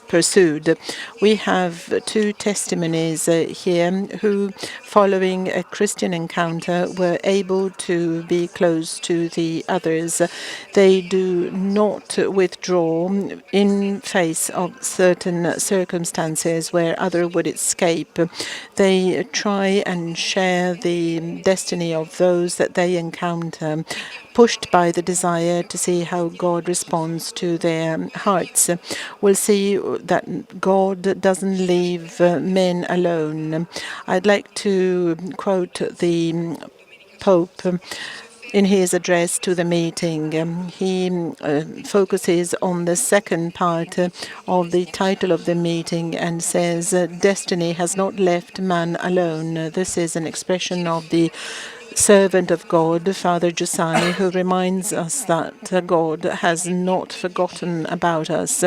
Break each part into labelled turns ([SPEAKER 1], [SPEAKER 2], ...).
[SPEAKER 1] pursued. We have two testimonies here who, following a Christian encounter, were able to be close to the others. They do not withdraw in face of certain circumstances where other would escape. They try and share the destiny of those that they encounter, pushed by the desire to see how God responds to their hearts. We'll see that God doesn't leave men alone. I'd like to quote the Pope in his address to the meeting. He focuses on the second part of the title of the meeting and says, "Destiny has not left man alone." This is an expression of the servant of God, Father Giussani, who reminds us that God has not forgotten about us.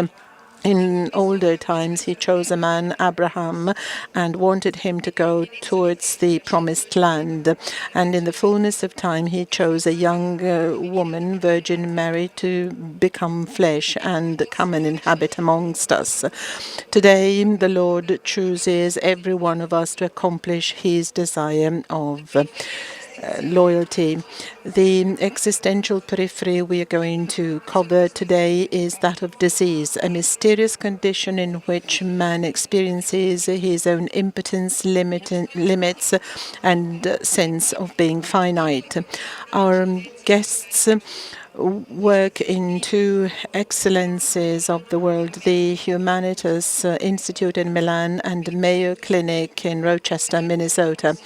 [SPEAKER 1] In older times, he chose a man, Abraham, and wanted him to go towards the promised land. And in the fullness of time, he chose a young woman, Virgin Mary, to become flesh and come and inhabit amongst us. Today, the Lord chooses every one of us to accomplish his desire of loyalty. The existential periphery we are going to cover today is that of disease, a mysterious condition in which man experiences his own impotence, limits, and sense of being finite. Our guests work in two excellences of the world, the Humanitas Institute in Milan and Mayo Clinic in Rochester, Minnesota.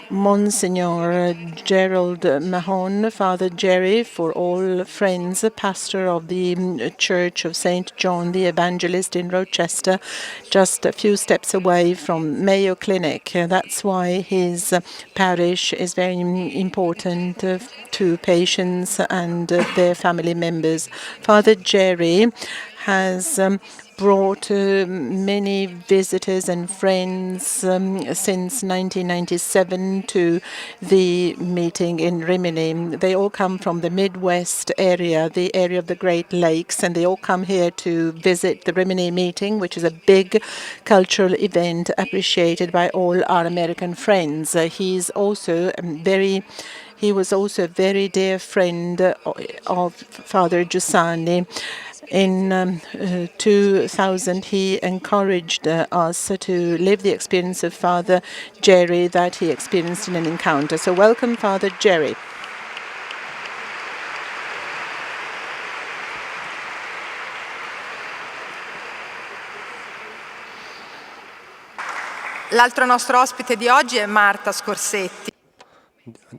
[SPEAKER 1] Monsignor Gerald Mahon, Father Jerry, for all friends, pastor of the Church of St. John the Evangelist in Rochester, just a few steps away from Mayo Clinic. That's why his parish is very important to patients and their family members. Father Jerry has brought many visitors and friends since 1997 to the meeting in Rimini. They all come from the Midwest area, the area of the Great Lakes, and they all come here to visit the Rimini meeting, which is a big cultural event appreciated by all our American friends. He was also a very dear friend of Father Giussani. In 2000, he encouraged us to live the experience of Father Jerry that he experienced in an encounter. So welcome, Father Jerry.
[SPEAKER 2] L'altro nostro ospite di oggi è Marta Scorsetti.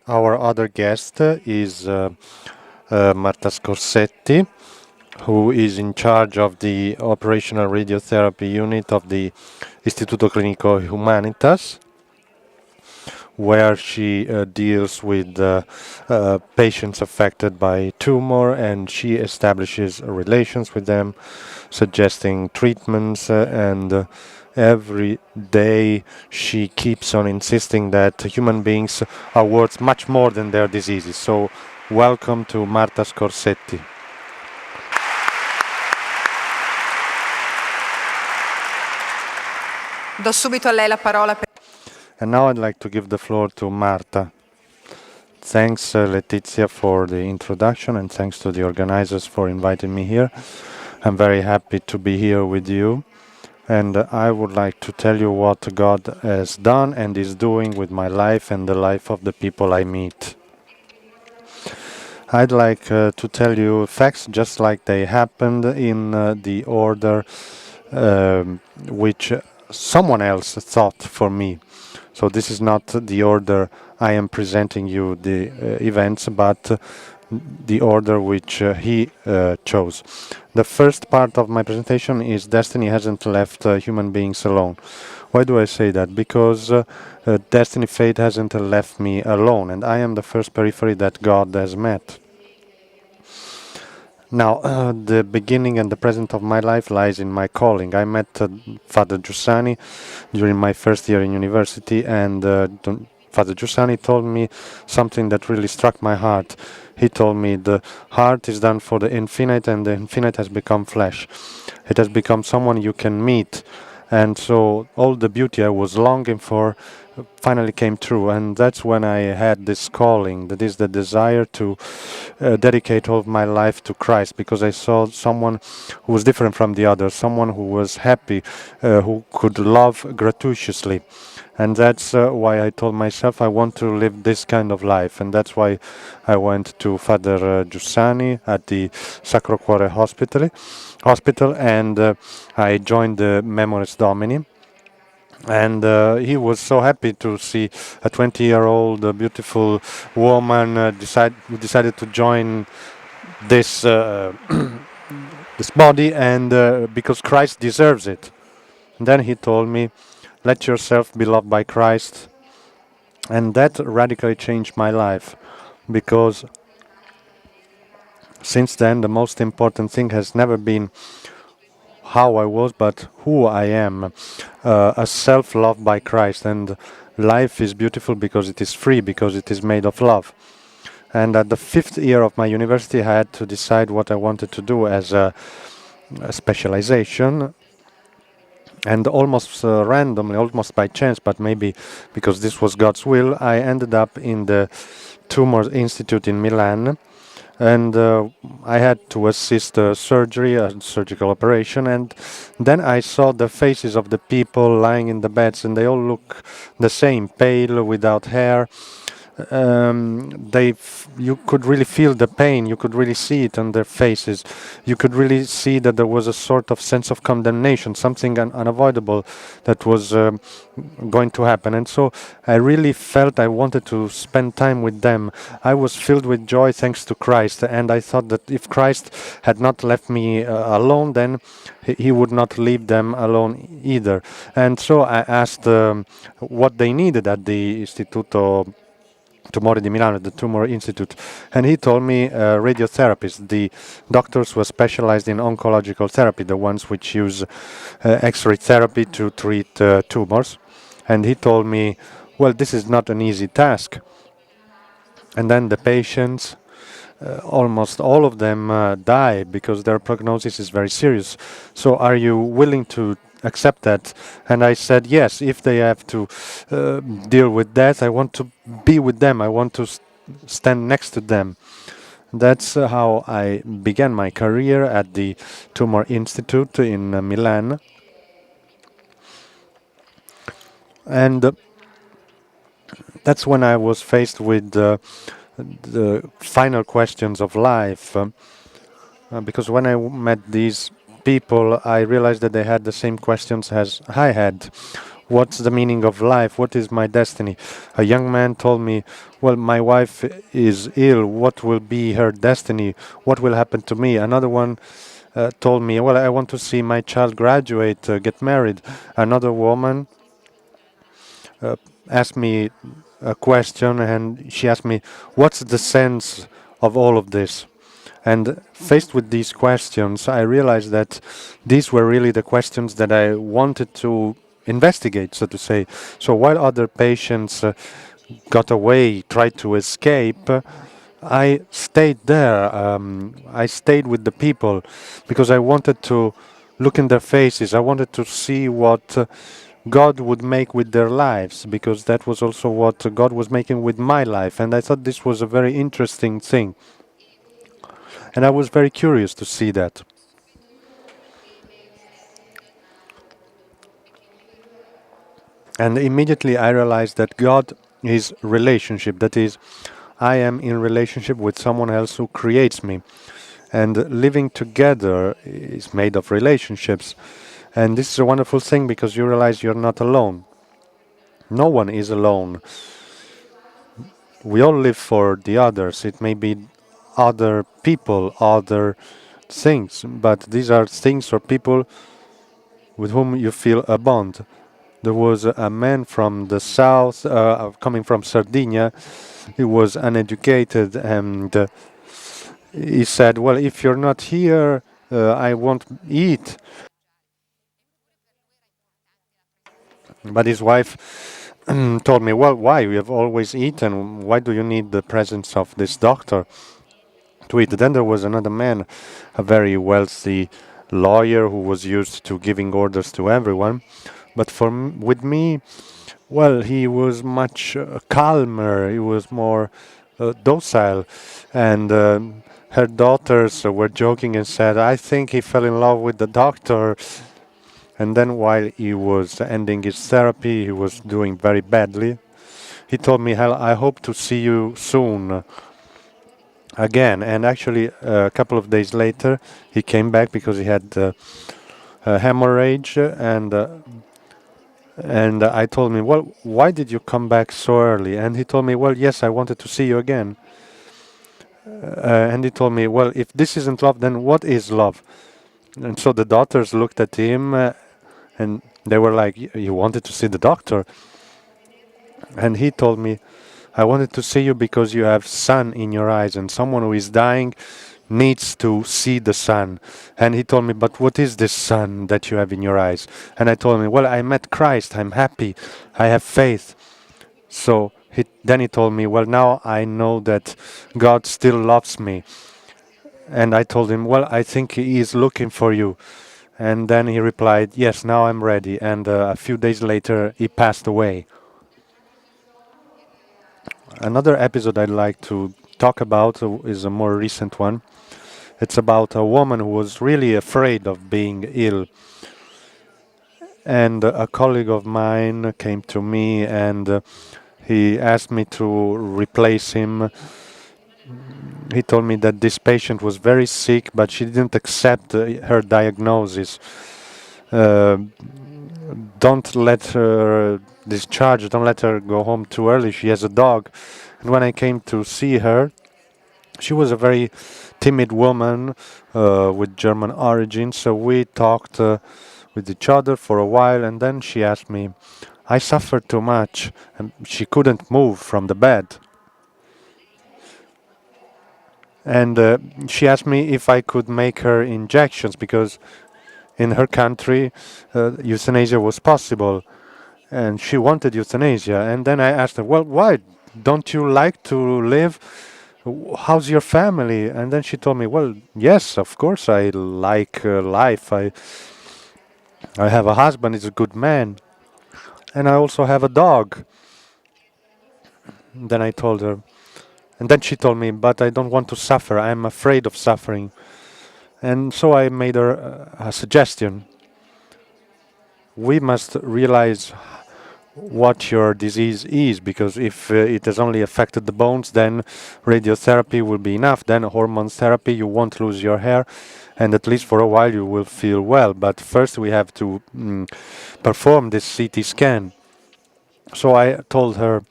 [SPEAKER 3] Our other guest is Marta Scorsetti, who is in charge of the operational radiotherapy unit of the Istituto Clinico Humanitas, where she deals with patients affected by tumor, and she establishes relations with them, suggesting treatments, and every day she keeps on insisting that human beings are worth much more than their diseases. So welcome to Marta Scorsetti.
[SPEAKER 2] Do subito a lei la parola.
[SPEAKER 3] And now I'd like to give the floor to Marta. Thanks, Letizia, for the introduction, and thanks to the organizers for inviting me here. I'm very happy to be here with you, and I would like to tell you what God has done and is doing with my life and the life of the people I meet. I'd like to tell you facts just like they happened in the order which someone else thought for me. So this is not the order I am presenting you the events, but the order which he chose. The first part of my presentation is destiny hasn't left human beings alone. Why do I say that? Because destiny, fate hasn't left me alone, and I am the first periphery that God has met. Now, the beginning and the present of my life lies in my calling. I met Father Giussani during my first year in university, and Father Giussani told me something that really struck my heart. He told me the heart is done for the infinite, and the infinite has become flesh. It has become someone you can meet. And so all the beauty I was longing for finally came true. And that's when I had this calling, that is the desire to dedicate all of my life to Christ, because I saw someone who was different from the others, someone who was happy, who could love gratuitously. And that's why I told myself I want to live this kind of life. And that's why I went to Father Giussani at the Sacro Cuore Hospital, and I joined the Memoris Domini. And he was so happy to see a 20-year-old beautiful woman who decided to join this this body, and because Christ deserves it. And then he told me, let yourself be loved by Christ. And that radically changed my life, because since then the most important thing has never been how I was, but who I am, a self-love by Christ. And life is beautiful because it is free, because it is made of love. And at the 5th year of my university, I had to decide what I wanted to do as a specialization. And almost randomly, almost by chance, but maybe because this was God's will, I ended up in the Tumor Institute in Milan. And I had to assist surgery, a surgical operation, and then I saw the faces of the people lying in the beds, and they all look the same, pale, without hair. You could really feel the pain. You could really see it on their faces. You could really see that there was a sort of sense of condemnation, something unavoidable that was going to happen. And so I really felt I wanted to spend time with them. I was filled with joy thanks to Christ, and I thought that if Christ had not left me alone, then he would not leave them alone either. And so I asked what they needed at the Istituto Tumori di Milano, the Tumor Institute, and he told me radiotherapists, the doctors who are specialized in oncological therapy, the ones which use X-ray therapy to treat tumors. And he told me, well, this is not an easy task. And then the patients, almost all of them die because their prognosis is very serious. So are you willing to accept that? And I said, yes, if they have to deal with death, I want to be with them. I want to stand next to them. That's how I began my career at the Tumor Institute in Milan. And that's when I was faced with the final questions of life. Because when I met these people, I realized that they had the same questions as I had. What's the meaning of life? What is my destiny? A young man told me, well, my wife is ill. What will be her destiny? What will happen to me? Another one told me, well, I want to see my child graduate, get married. Another woman asked me a question, and she asked me, what's the sense of all of this? And faced with these questions, I realized that these were really the questions that I wanted to investigate, so to say. So while other patients got away, tried to escape, I stayed there. I stayed with the people because I wanted to look in their faces. I wanted to see what God would make with their lives, because that was also what God was making with my life. And I thought this was a very interesting thing. And I was very curious to see that. And immediately I realized that God is relationship. That is, I am in relationship with someone else who creates me. And living together is made of relationships. And this is a wonderful thing because you realize you're not alone. No one is alone. We all live for the others. It may be other people, other things, but these are things or people with whom you feel a bond. There was a man from the south, coming from Sardinia. He was uneducated, and he said, well, if you're not here, I won't eat. But his wife told me, well, why? We have always eaten. Why do you need the presence of this doctor to eat? Then there was another man, a very wealthy lawyer who was used to giving orders to everyone. But with me, well, he was much calmer. He was more docile, and her daughters were joking and said, "I think he fell in love with the doctor." And then, while he was ending his therapy, he was doing very badly. He told me, "Hal, I hope to see you soon again." And actually, a couple of days later, he came back because he had a hemorrhage, and I told him, "Well, why did you come back so early?" And he told me, "Well, yes, I wanted to see you again." And he told me, "Well, if this isn't love, then what is love?" And so the daughters looked at him, and they were like, "You wanted to see the doctor?" And he told me, "I wanted to see you because you have sun in your eyes, and someone who is dying needs to see the sun." And he told me, "But what is this sun that you have in your eyes?" And I told him, "Well, I met Christ. I'm happy. I have faith." So then he told me, "Well, now I know that God still loves me." And I told him, "Well, I think he is looking for you." And then he replied, "Yes, now I'm ready." And a few days later, he passed away. Another episode I'd like to talk about is a more recent one. It's about a woman who was really afraid of being ill. And a colleague of mine came to me and he asked me to replace him. He told me that this patient was very sick, but she didn't accept her diagnosis. Uh, don't let her discharge, don't let her go home too early. She has a dog. And when I came to see her, she was a very timid woman with German origin, so we talked with each other for a while, and then she asked me, I suffered too much, and she couldn't move from the bed. And she asked me if I could make her injections, because in her country euthanasia was possible, and she wanted euthanasia. And then I asked her, well, why? Don't you like to live? How's your family? And then she told me, well, yes, of course I like life. I have a husband, he's a good man. And I also have a dog. And then I told her. And then she told me, but I don't want to suffer. I'm afraid of suffering. And so I made her a suggestion. We must realize what your disease is, because if it has only affected the bones, then radiotherapy will be enough. Then hormone therapy, you won't lose your hair, and at least for a while you will feel well. But first we have to perform this CT scan. So I told her,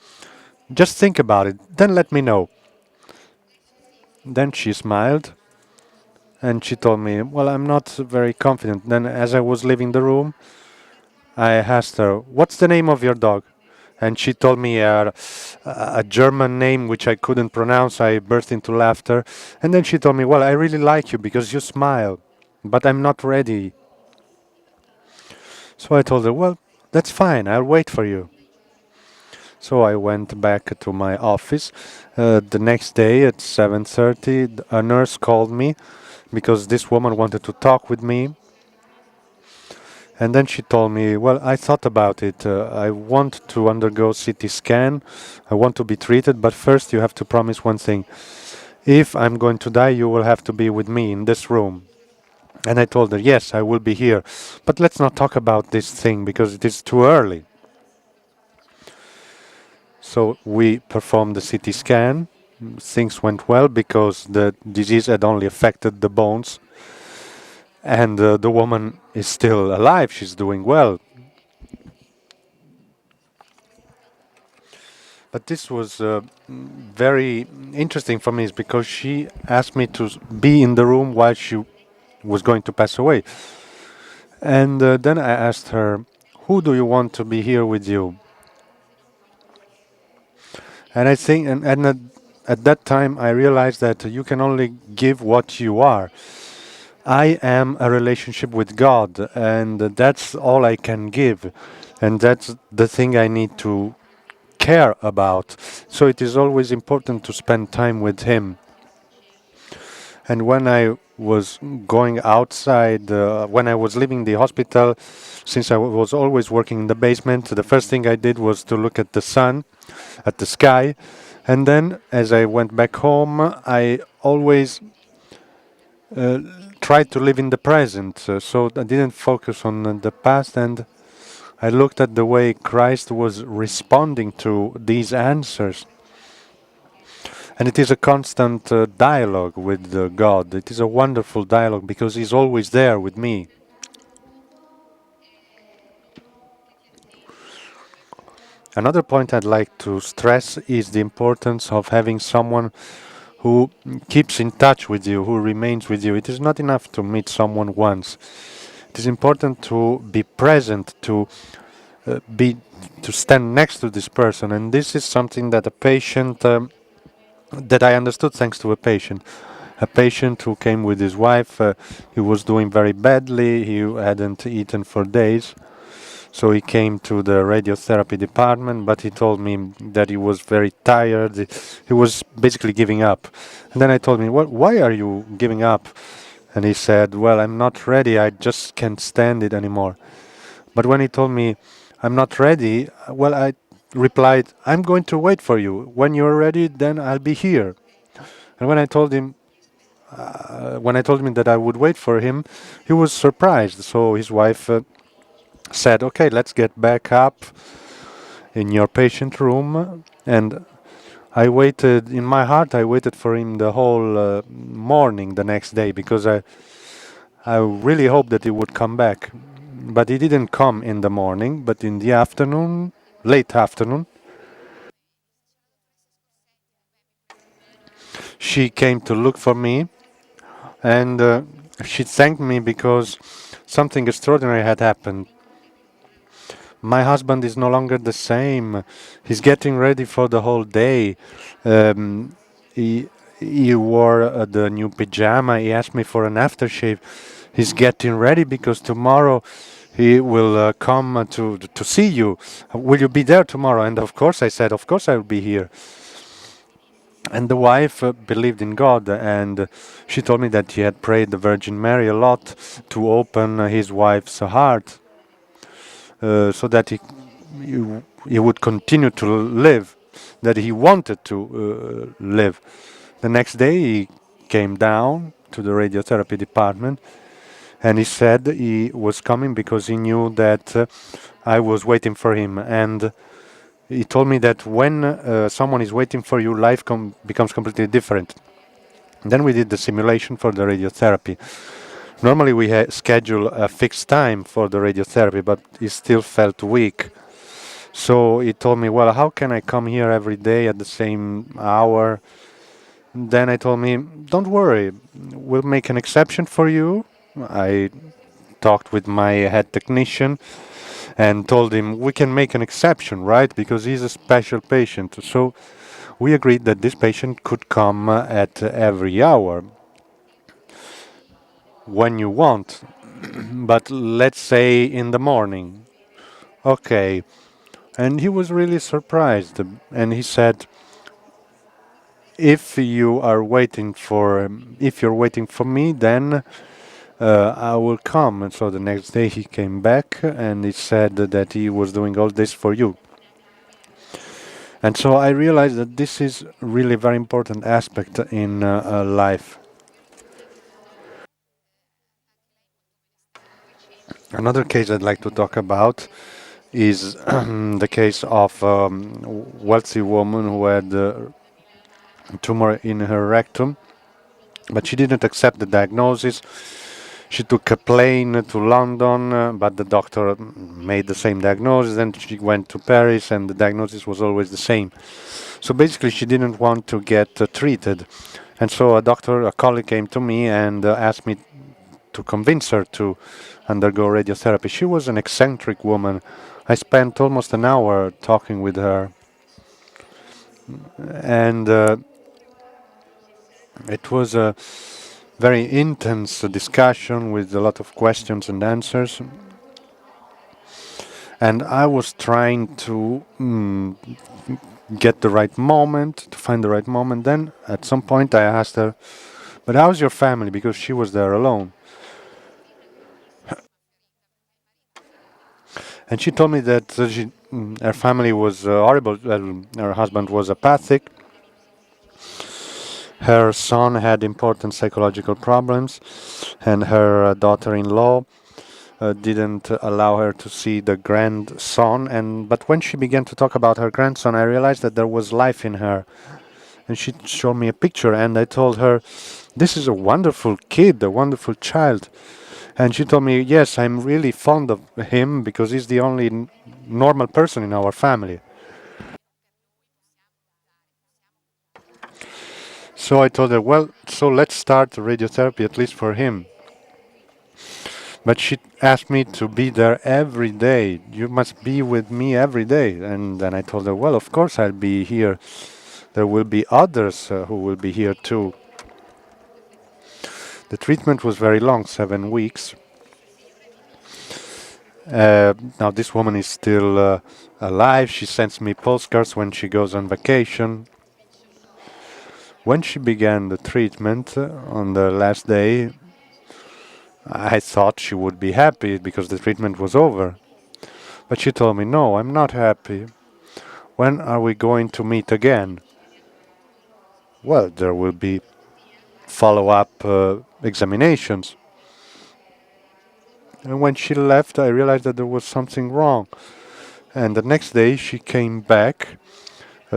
[SPEAKER 3] just think about it, then let me know. Then she smiled and she told me, well, I'm not very confident. Then as I was leaving the room, I asked her, what's the name of your dog? And she told me a German name which I couldn't pronounce. I burst into laughter. And then she told me, well, I really like you because you smile, but I'm not ready. So I told her, well, that's fine. I'll wait for you. So I went back to my office. The next day at 7:30, a nurse called me because this woman wanted to talk with me. And then she told me, well, I thought about it. I want to undergo CT scan. I want to be treated, but first you have to promise one thing. If I'm going to die, you will have to be with me in this room. And I told her, yes, I will be here. But let's not talk about this thing because it is too early. So we performed the CT scan. Things went well because the disease had only affected the bones. And the woman is still alive. She's doing well. But this was very interesting for me, is because she asked me to be in the room while she was going to pass away. And then I asked her, who do you want to be here with you? And I think, and at that time, I realized that you can only give what you are. I am a relationship with God, and that's all I can give. And that's the thing I need to care about. So it is always important to spend time with him. And when I was going outside, when I was leaving the hospital, since I was always working in the basement, the first thing I did was to look at the sun, at the sky. And then as I went back home, I always uh, tried to live in the present. So I didn't focus on the past, and I looked at the way Christ was responding to these answers. And it is a constant dialogue with God. It is a wonderful dialogue because He's always there with me. Another point I'd like to stress is the importance of having someone who keeps in touch with you, who remains with you. It is not enough to meet someone once. It is important to be present, be to stand next to this person, and this is something that a patient that I understood thanks to a patient. A patient who came with his wife. He was doing very badly. He hadn't eaten for days. So he came to the radiotherapy department, but he told me that he was very tired. He was basically giving up. And then I told him, "Well, why are you giving up?" And he said, "Well, I'm not ready. I just can't stand it anymore." But when he told me, "I'm not ready," well, I replied, "I'm going to wait for you. When you're ready, then I'll be here." And when I told him that I would wait for him, he was surprised. So his wife said, "Okay, let's get back up in your patient room." And I waited, in my heart, I waited for him the whole morning the next day because I really hoped that he would come back. But he didn't come in the morning, but in the afternoon, late afternoon, she came to look for me, and she thanked me because something extraordinary had happened. My husband is no longer the same. He's getting ready for the whole day. Um, he, he wore the new pajama. He asked me for an aftershave. He's getting ready because tomorrow he will come to see you. Will you be there tomorrow? And of course, I said, of course I will be here. And the wife believed in God, and she told me that he had prayed the Virgin Mary a lot to open his wife's heart, so that he would continue to live, that he wanted to live. The next day he came down to the radiotherapy department, and he said he was coming because he knew that I was waiting for him. And he told me that when someone is waiting for you, life becomes completely different. And then we did the simulation for the radiotherapy. Normally we schedule a fixed time for the radiotherapy, but he still felt weak. So he told me, "Well, how can I come here every day at the same hour?" Then I told me, "Don't worry, we'll make an exception for you." I talked with my head technician and told him we can make an exception, right? Because he's a special patient. So we agreed that this patient could come at every hour when you want, but let's say in the morning. Okay. And he was really surprised. And he said, if you're waiting for me, then I will come. And so the next day he came back and he said that he was doing all this for you. And so I realized that this is really a very important aspect in life. Another case I'd like to talk about is the case of a wealthy woman who had a tumor in her rectum, but she didn't accept the diagnosis. She took a plane to London, but the doctor made the same diagnosis. Then she went to Paris, and the diagnosis was always the same. So basically, she didn't want to get treated. And so a colleague came to me and asked me to convince her to undergo radiotherapy. She was an eccentric woman. I spent almost an hour talking with her, and it was a very intense discussion with a lot of questions and answers. And I was trying to get the right moment, to find the right moment. Then at some point I asked her, but how's your family? Because she was there alone. And she told me that her family was horrible. Her husband was apathic. Her son had important psychological problems, and her daughter-in-law didn't allow her to see the grandson. And but when she began to talk about her grandson, I realized that there was life in her. And she showed me a picture, and I told her, "This is a wonderful kid, a wonderful child." And she told me, "Yes, I'm really fond of him because he's the only normal person in our family." So I told her, "Well, so let's start radiotherapy at least for him." But she asked me to be there every day. "You must be with me every day." And then I told her, "Well, of course I'll be here. There will be others who will be here too." The treatment was very long, 7 weeks. Now this woman is still alive. She sends me postcards when she goes on vacation. When she began the treatment on the last day, I thought she would be happy because the treatment was over. But she told me, "No, I'm not happy. When are we going to meet again?" "Well, there will be follow-up examinations." And when she left, I realized that there was something wrong. And the next day she came back,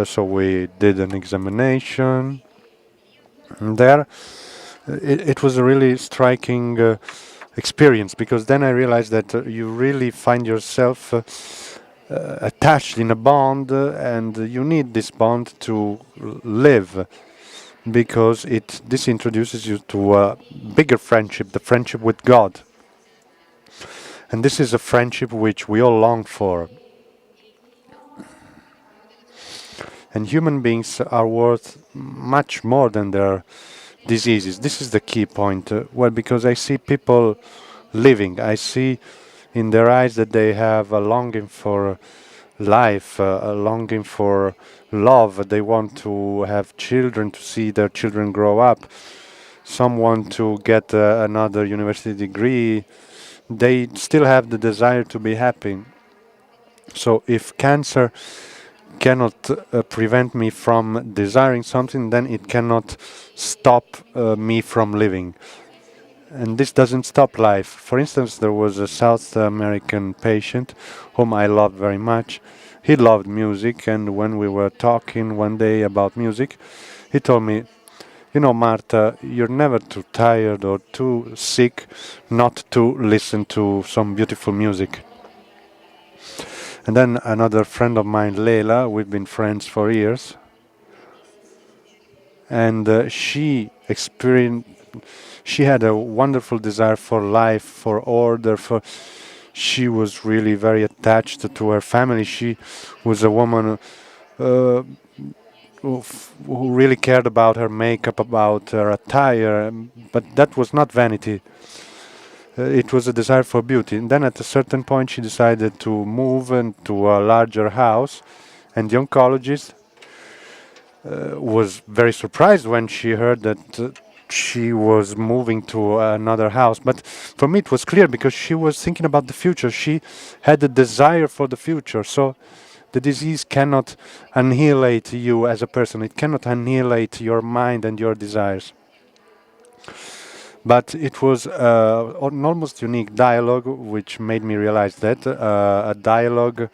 [SPEAKER 3] so we did an examination. And there, it was a really striking experience, because then I realized that you really find yourself attached in a bond, and you need this bond to live, because this introduces you to a bigger friendship, the friendship with God. And this is a friendship which we all long for. And human beings are worth much more than their diseases. This is the key point. Well, because I see people living, I see in their eyes that they have a longing for life, a longing for love. They want to have children, to see their children grow up. Some want to get another university degree. They still have the desire to be happy. So if cancer cannot prevent me from desiring something, then it cannot stop me from living. And this doesn't stop life. For instance, there was a South American patient whom I loved very much. He loved music, and when we were talking one day about music, he told me, "You know, Marta, you're never too tired or too sick not to listen to some beautiful music." And then another friend of mine, Leila, we've been friends for years, and she had a wonderful desire for life, for order, she was really very attached to her family. She was a woman who really cared about her makeup, about her attire, but that was not vanity. It was a desire for beauty. And then at a certain point she decided to move into a larger house, and the oncologist was very surprised when she heard that she was moving to another house. But for me it was clear, because she was thinking about the future. She had a desire for the future. So the disease cannot annihilate you as a person. It cannot annihilate your mind and your desires. But it was an almost unique dialogue which made me realize that. A dialogue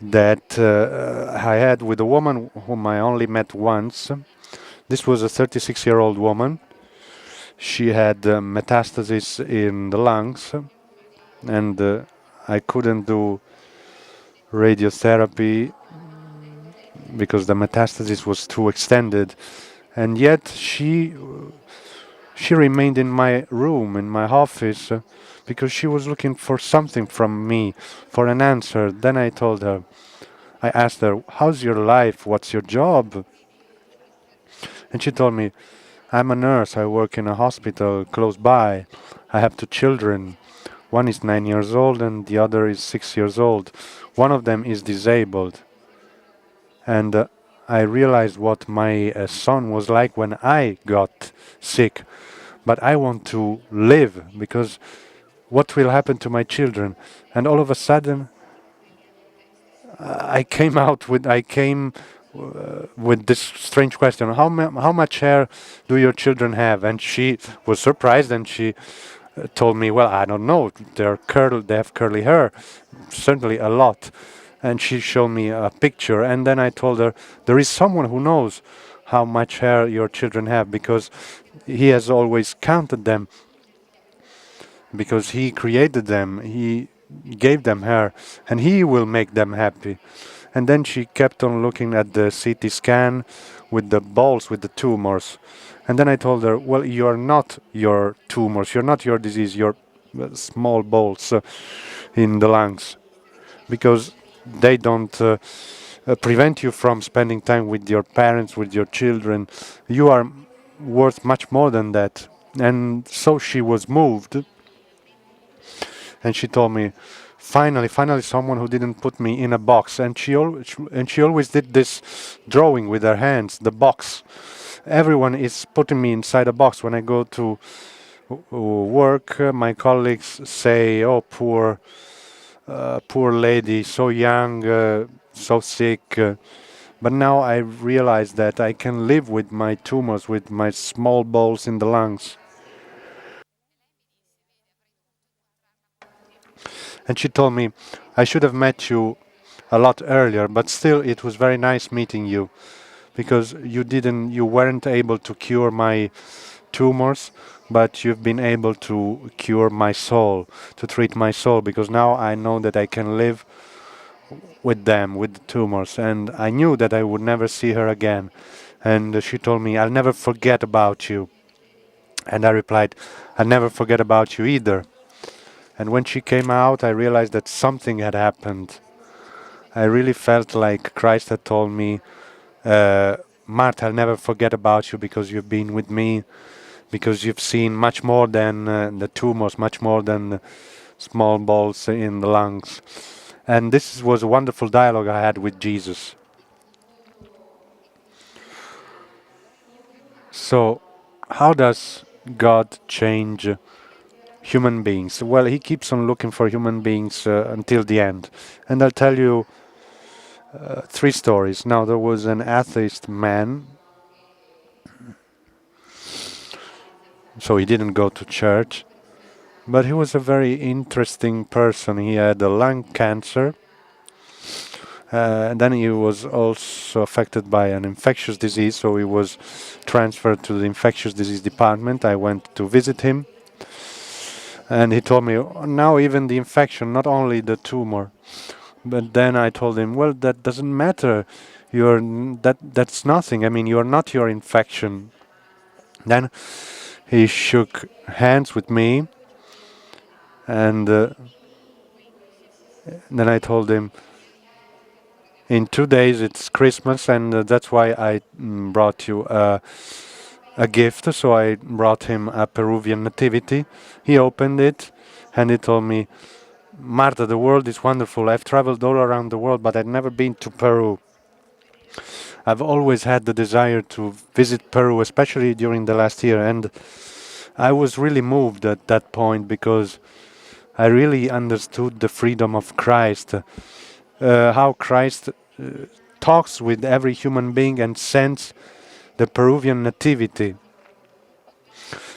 [SPEAKER 3] that I had with a woman whom I only met once. This was a 36-year-old woman. She had metastasis in the lungs, and I couldn't do radiotherapy because the metastasis was too extended. And yet she remained in my room, in my office, because she was looking for something from me, for an answer. Then I asked her, "How's your life? What's your job?" And she told me, "I'm a nurse. I work in a hospital close by. I have 2 children. One is 9 years old and the other is 6 years old. One of them is disabled. And I realized what my son was like when I got sick. But I want to live, because what will happen to my children? And all of a sudden, I came with this strange question: how much hair do your children have? And she was surprised, and she told me, well, I don't know. They have curly hair, certainly a lot. And she showed me a picture, and then I told her, there is someone who knows how much hair your children have, because he has always counted them, because he created them, he gave them hair, and he will make them happy. And then she kept on looking at the CT scan with the balls, with the tumors. And then I told her, well, you're not your tumors, you're not your disease, you're small balls in the lungs, because they don't prevent you from spending time with your parents, with your children. You are worth much more than that. And so she was moved, and she told me, finally someone who didn't put me in a box. And she always did this drawing with her hands, the box. Everyone is putting me inside a box. When I go to work, my colleagues say, oh, poor lady, so young, so sick. But now I realize that I can live with my tumors, with my small balls in the lungs. And she told me, I should have met you a lot earlier, but still it was very nice meeting you, because you weren't able to cure my tumors, but you've been able to cure my soul, to treat my soul, because now I know that I can live with them, with the tumors. And I knew that I would never see her again. And she told me, I'll never forget about you. And I replied, I'll never forget about you either. And when she came out, I realized that something had happened. I really felt like Christ had told me, Marta, I'll never forget about you, because you've been with me, because you've seen much more than the tumors, much more than the small balls in the lungs. And this was a wonderful dialogue I had with Jesus. So, how does God change human beings? Well, he keeps on looking for human beings until the end. And I'll tell you 3 stories. Now, there was an atheist man, so he didn't go to church, but he was a very interesting person. He had a lung cancer, and then he was also affected by an infectious disease, so he was transferred to the infectious disease department. I went to visit him, and he told me, now even the infection, not only the tumor. But then I told him, well, that doesn't matter. That's nothing. I mean, you're not your infection. Then he shook hands with me, and then I told him, in 2 days it's Christmas, and that's why I brought you a gift. So I brought him a Peruvian nativity. He opened it, and he told me, Marta, the world is wonderful. I've traveled all around the world, but I've never been to Peru. I've always had the desire to visit Peru, especially during the last year, and I was really moved at that point, because I really understood the freedom of Christ, how Christ talks with every human being and sends the Peruvian nativity.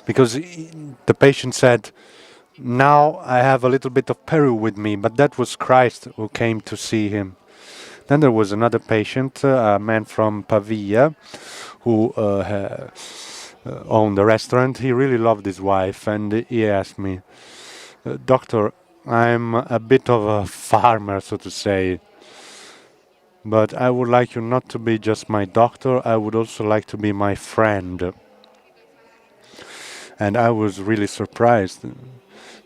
[SPEAKER 3] Because the patient said, now I have a little bit of Peru with me, but that was Christ who came to see him. Then there was another patient, a man from Pavia, who owned a restaurant. He really loved his wife, and he asked me, Doctor, I'm a bit of a farmer, so to say, but I would like you not to be just my doctor, I would also like to be my friend. And I was really surprised,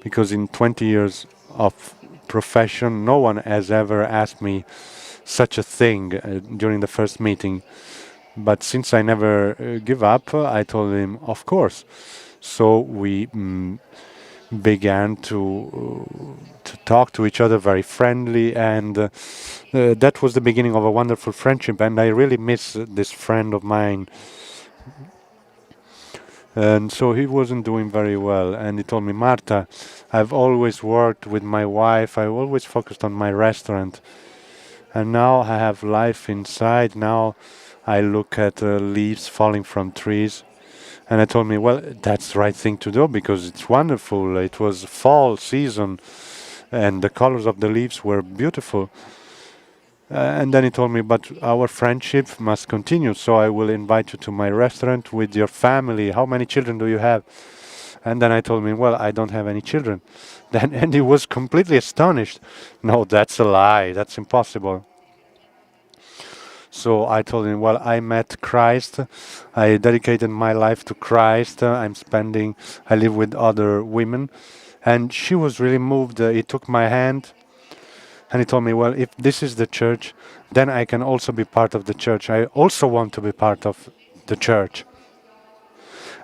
[SPEAKER 3] because in 20 years of profession, no one has ever asked me such a thing during the first meeting. But since I never give up, I told him, of course. So we began to talk to each other very friendly, and that was the beginning of a wonderful friendship. And I really miss this friend of mine. And so he wasn't doing very well, and he told me, Marta, I've always worked with my wife, I always focused on my restaurant, and now I have life inside. Now I look at leaves falling from trees. And I told me, well, that's the right thing to do because it's wonderful. It was fall season and the colors of the leaves were beautiful. And then he told me, but our friendship must continue. So I will invite you to my restaurant with your family. How many children do you have? And then I told him, well, I don't have any children. Then, and he was completely astonished. No, that's a lie. That's impossible. So I told him, well, I met Christ. I dedicated my life to Christ. I live with other women. And she was really moved. He took my hand and he told me, well, if this is the church, then I can also be part of the church. I also want to be part of the church.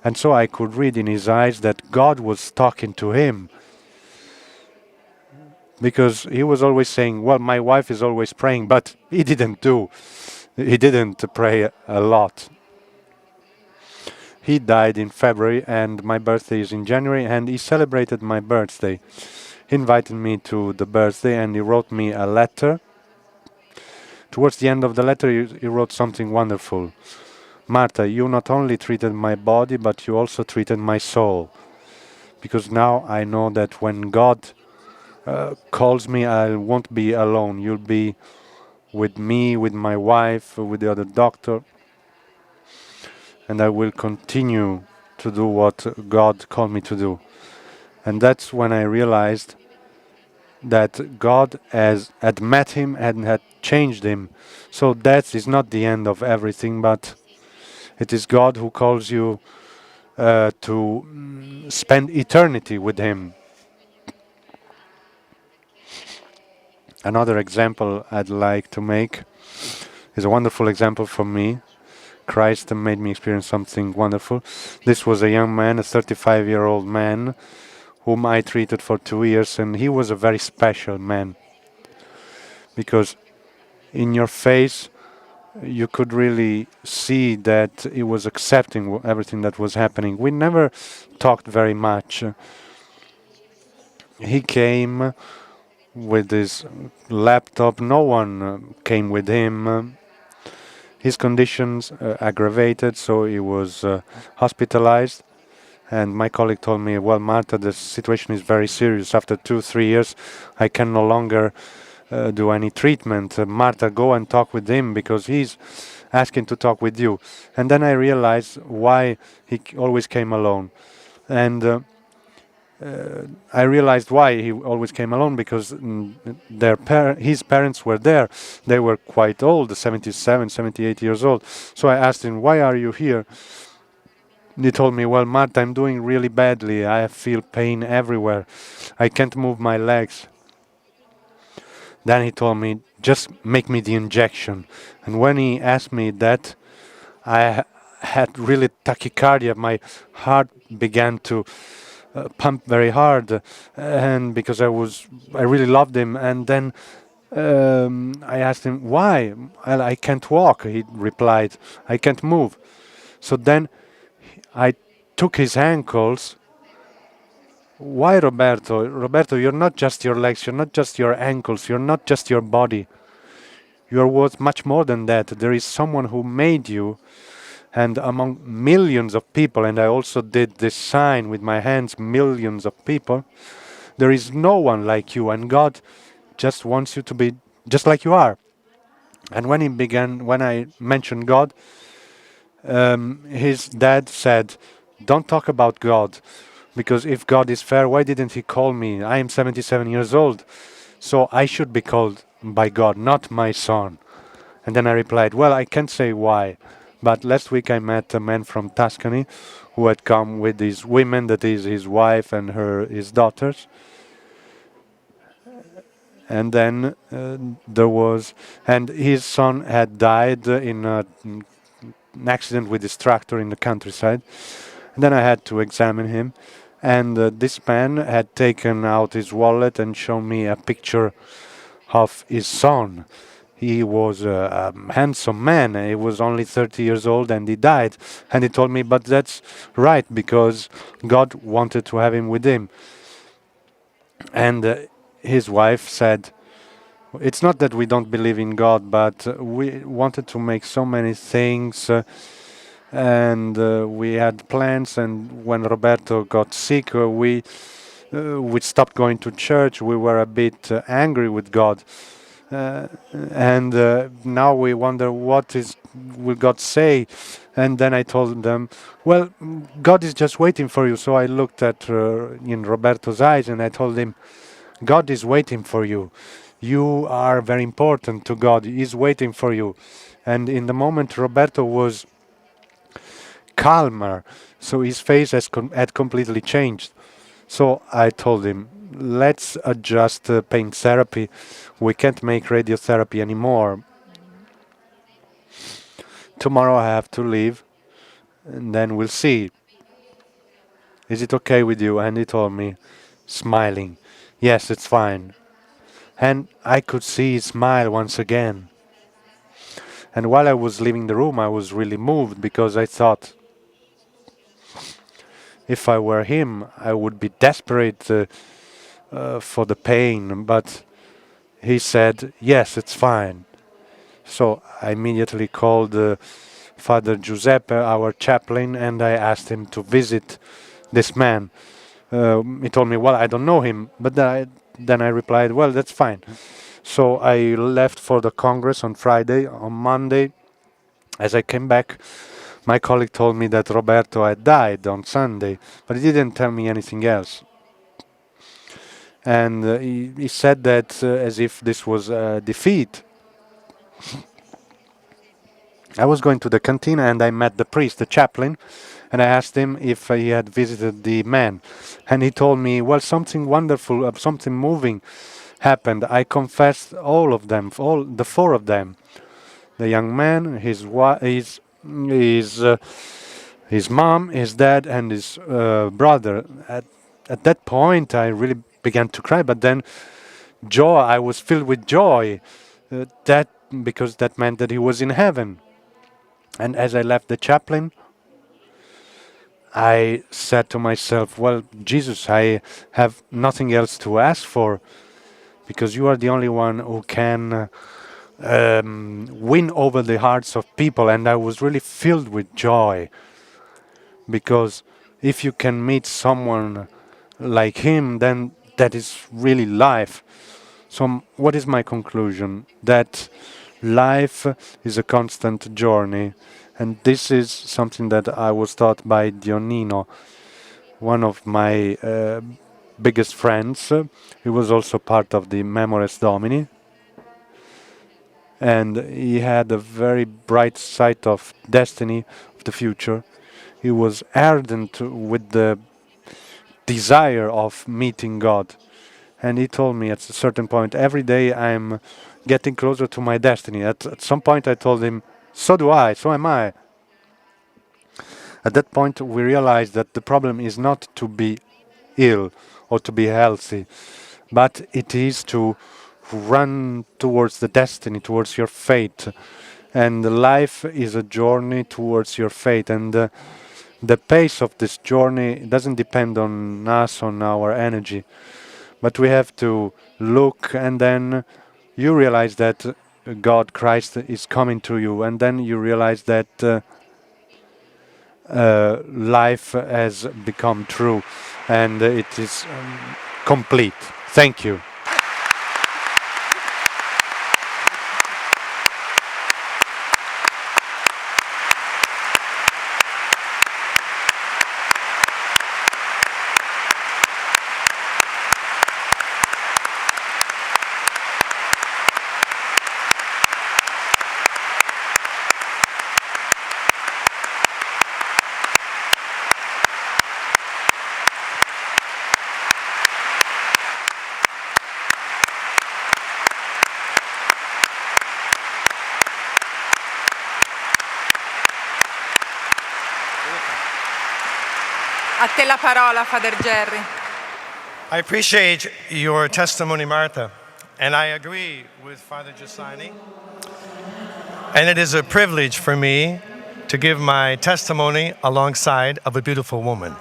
[SPEAKER 3] And so I could read in his eyes that God was talking to him. Because he was always saying, well, my wife is always praying, but he didn't do. He didn't pray a lot. He died in February and my birthday is in January, and he celebrated my birthday. He invited me to the birthday and he wrote me a letter. Towards the end of the letter he wrote something wonderful. Marta, you not only treated my body, but you also treated my soul. Because now I know that when God calls me, I won't be alone. You'll be with me, with my wife, with the other doctor. And I will continue to do what God called me to do. And that's when I realized that God had met him and had changed him. So death is not the end of everything, but it is God who calls you to spend eternity with him. Another example I'd like to make is a wonderful example for me. Christ made me experience something wonderful. This was a young man, a 35-year-old man, whom I treated for 2 years, and he was a very special man. Because in your face, you could really see that he was accepting everything that was happening. We never talked very much. He came with his laptop. No one came with him. His conditions aggravated, so he was hospitalized. And my colleague told me, well, Marta, the situation is very serious. After 2-3 years, I can no longer do any treatment. Marta, go and talk with him because he's asking to talk with you. And then I realized why he always came alone. And I realized why he always came alone, because his parents were there. They were quite old, 77, 78 years old. So I asked him, why are you here? He told me, well, Marta, I'm doing really badly. I feel pain everywhere. I can't move my legs. Then he told me, just make me the injection. And when he asked me that, I had really tachycardia. My heart began to pump very hard, and because I really loved him. And then I asked him why. Well, I can't walk. He replied, I can't move. So then I took his ankles. Why, Roberto? Roberto, you're not just your legs, you're not just your ankles, you're not just your body. You're worth much more than that. There is someone who made you, and among millions of people, and I also did this sign with my hands, millions of people, there is no one like you, and God just wants you to be just like you are. And when I mentioned God, his dad said, don't talk about God, because if God is fair, why didn't he call me? I am 77 years old, so I should be called by God, not my son. And then I replied, well, I can't say why, but last week I met a man from Tuscany who had come with his women, that is his wife and his daughters. And then and his son had died in an accident with his tractor in the countryside. And then I had to examine him. And this man had taken out his wallet and shown me a picture of his son. He was a handsome man. He was only 30 years old and he died. And he told me, but that's right, because God wanted to have him with him. And his wife said, it's not that we don't believe in God, but we wanted to make so many things, and we had plans. And when Roberto got sick, we stopped going to church. We were a bit angry with God, and now we wonder what is will God say. And then I told them, well, God is just waiting for you. So I looked at in Roberto's eyes and I told him, God is waiting for you. You are very important to God. He's waiting for you. And in the moment, Roberto was calmer, so his face had completely changed. So I told him, let's adjust pain therapy. We can't make radiotherapy anymore. Tomorrow I have to leave, and then we'll see. Is it okay with you? And he told me, smiling, yes, it's fine. And I could see his smile once again. And while I was leaving the room, I was really moved, because I thought, if I were him, I would be desperate for the pain. But he said, yes, it's fine. So I immediately called Father Giuseppe, our chaplain, and I asked him to visit this man. He told me, well, I don't know him. But then I replied, well, that's fine. So I left for the Congress on Friday. On Monday, as I came back, my colleague told me that Roberto had died on Sunday, but he didn't tell me anything else. And he said that as if this was a defeat. I was going to the cantina and I met the priest, the chaplain, and I asked him if he had visited the man. And he told me, well, something wonderful, something moving happened. I confessed all of them, all the four of them. The young man, his mom, his dad, and his brother. At that point, I really began to cry. But then, joy, I was filled with joy. That because that meant that he was in heaven. And as I left the chaplain, I said to myself, well, Jesus, I have nothing else to ask for, because you are the only one who can win over the hearts of people. And I was really filled with joy, because if you can meet someone like him, then that is really life. So what is my conclusion? That life is a constant journey. And this is something that I was taught by Dionino, one of my biggest friends. He was also part of the Memores Domini. And he had a very bright sight of destiny, of the future. He was ardent with the desire of meeting God. And he told me at a certain point, every day I'm getting closer to my destiny. At some point I told him, so do I, so am I. At that point we realized that the problem is not to be ill or to be healthy, but it is to run towards the destiny, towards your fate. And life is a journey towards your fate. And the pace of this journey doesn't depend on us, on our energy, but we have to look, and then you realize that God, Christ, is coming to you, and then you realize that life has become true, and it is complete. Thank you.
[SPEAKER 2] A te la parola, Father Gerry.
[SPEAKER 4] I appreciate your testimony, Marta, and I agree with Father Giussani. And it is a privilege for me to give my testimony alongside of a beautiful woman.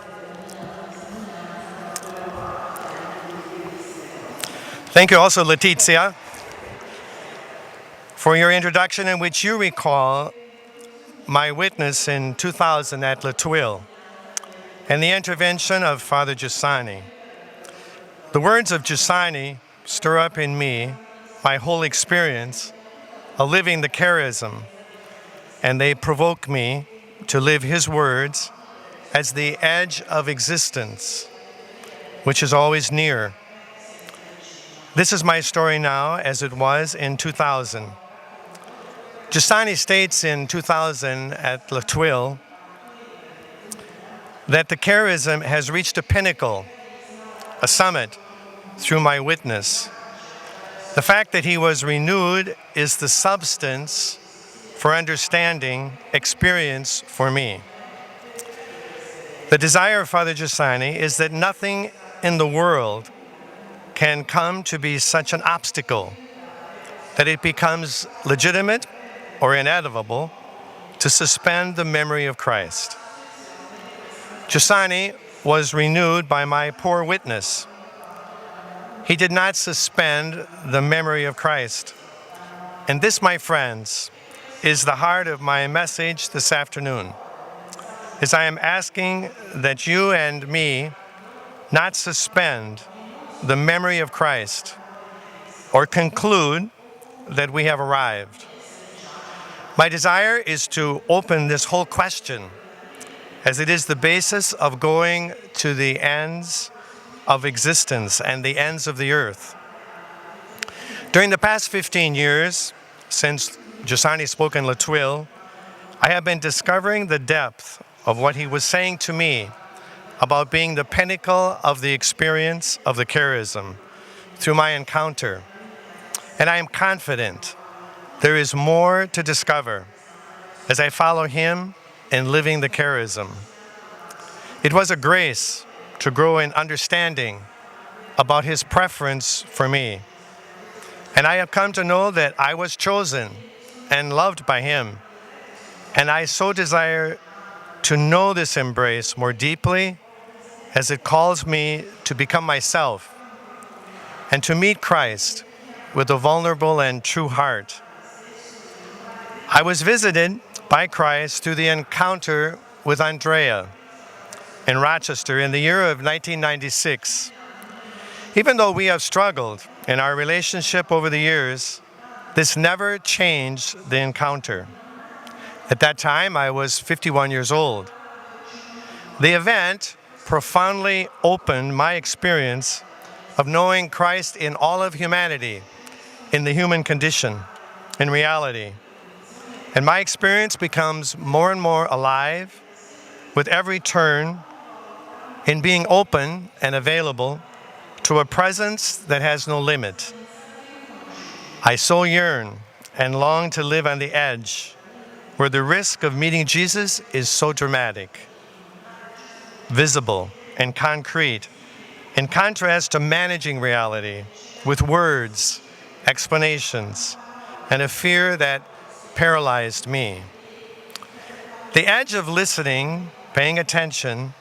[SPEAKER 4] Thank you also, Letizia, for your introduction in which you recall my witness in 2000 at La Tuile and the intervention of Father Giussani. The words of Giussani stir up in me my whole experience of living the charism, and they provoke me to live his words as the edge of existence, which is always near. This is my story now as it was in 2000. Giussani states in 2000 at La Tuile that the charism has reached a pinnacle, a summit, through my witness. The fact that he was renewed is the substance for understanding, experience for me. The desire of Father Giussani is that nothing in the world can come to be such an obstacle that it becomes legitimate or inevitable to suspend the memory of Christ. Giussani was renewed by my poor witness. He did not suspend the memory of Christ. And this, my friends, is the heart of my message this afternoon, as I am asking that you and me not suspend the memory of Christ or conclude that we have arrived. My desire is to open this whole question, as it is the basis of going to the ends of existence and the ends of the earth. During the past 15 years, since Giussani spoke in La Tuile, I have been discovering the depth of what he was saying to me about being the pinnacle of the experience of the charism through my encounter. And I am confident there is more to discover as I follow him in living the charism. It was a grace to grow in understanding about his preference for me. And I have come to know that I was chosen and loved by him. And I so desire to know this embrace more deeply as it calls me to become myself and to meet Christ with a vulnerable and true heart. I was visited by Christ through the encounter with Andrea in Rochester in the year of 1996. Even though we have struggled in our relationship over the years, this never changed the encounter. At that time, I was 51 years old. The event profoundly opened my experience of knowing Christ in all of humanity, in the human condition, in reality. And my experience becomes more and more alive with every turn in being open and available to a presence that has no limit. I so yearn and long to live on the edge where the risk of meeting Jesus is so dramatic, visible, and concrete, in contrast to managing reality with words, explanations, and a fear that paralyzed me. The edge of listening, paying attention,